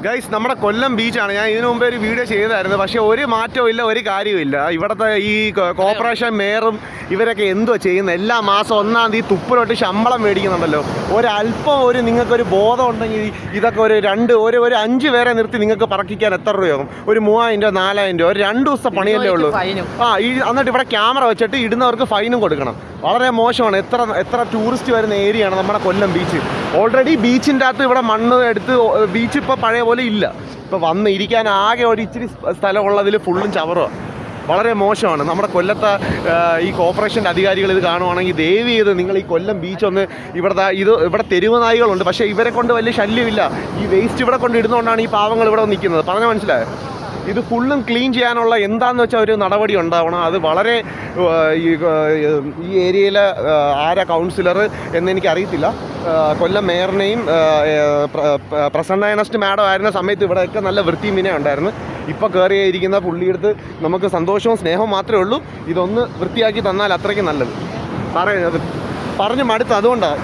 Guys, നമ്മുടെ കൊല്ലം ബീച്ചാണ്. ഞാൻ ഇതിനു മുമ്പേ ഒരു വീഡിയോ ചെയ്തായിരുന്നു. പക്ഷേ ഒരു മാറ്റവും ഇല്ല, ഒരു കാര്യമില്ല. ഇവിടുത്തെ ഈ കോർപ്പറേഷൻ മേയറും ഇവരൊക്കെ എന്തോ ചെയ്യുന്നത്? എല്ലാ മാസം 1-ാം തീയതി തുപ്പിലോട്ട് ശമ്പളം മേടിക്കുന്നുണ്ടല്ലോ. ഒരല്പം നിങ്ങൾക്കൊരു ബോധം ഉണ്ടെങ്കിൽ ഇതൊക്കെ ഒരു 5 പേരെ നിർത്തി നിങ്ങൾക്ക് പറക്കിക്കാൻ എത്ര രൂപയാകും? ഒരു 3000 രൂപ 4000 രൂപ, ഒരു 2 ദിവസത്തെ പണിയല്ലേ ഉള്ളൂ. എന്നിട്ട് ഇവിടെ ക്യാമറ വെച്ചിട്ട് ഇടുന്നവർക്ക് ഫൈനും കൊടുക്കണം. വളരെ മോശമാണ്. എത്ര ടൂറിസ്റ്റ് വരുന്ന ഏരിയയാണ് നമ്മുടെ കൊല്ലം ബീച്ച്. ഓൾറെഡി ബീച്ചിൻ്റെ അകത്ത് ഇവിടെ മണ്ണ് എടുത്ത് ബീച്ച് ഇപ്പോൾ പഴയ പോലെ ഇല്ല. ഇപ്പോൾ വന്ന് ഇരിക്കാൻ ആകെ ഒരു ഇച്ചിരി സ്ഥലമുള്ളതിൽ ഫുള്ളും ചവറുമാണ്. വളരെ മോശമാണ്. നമ്മുടെ കൊല്ലത്തെ ഈ കോർപ്പറേഷൻ്റെ അധികാരികൾ ഇത് കാണുവാണെങ്കിൽ ദയവ് ചെയ്ത് നിങ്ങൾ ഈ കൊല്ലം ബീച്ചൊന്ന് ഇവിടെ തെരുവ് നായികളുണ്ട്, പക്ഷേ ഇവരെ കൊണ്ട് വലിയ ശല്യമില്ല. ഈ വേസ്റ്റ് ഇവിടെ കൊണ്ട് ഇടുന്നതുകൊണ്ടാണ് ഈ പാവങ്ങൾ ഇവിടെ നിൽക്കുന്നത്. പറഞ്ഞാൽ മനസ്സിലായോ? ഇത് ഫുള്ളും ക്ലീൻ ചെയ്യാനുള്ള എന്താണെന്ന് വെച്ചാൽ ഒരു നടപടി ഉണ്ടാവണം. അത് വളരെ ഈ ഏരിയയിലെ ആരാ കൗൺസിലർ എന്നെനിക്കറിയത്തില്ല. കൊല്ലം മേയറിനെയും പ്രസന്ന മാഡം ആയിരുന്ന സമയത്ത് ഇവിടെയൊക്കെ നല്ല വൃത്തിയും വിനയം ഉണ്ടായിരുന്നു. ഇപ്പോൾ കയറിയിരിക്കുന്ന പുള്ളിയെടുത്ത് നമുക്ക് സന്തോഷവും സ്നേഹവും മാത്രമേ ഉള്ളൂ. ഇതൊന്ന് വൃത്തിയാക്കി തന്നാൽ അത്രയ്ക്ക് നല്ലത്. പറഞ്ഞു മടുത്ത് അതുകൊണ്ടാണ്.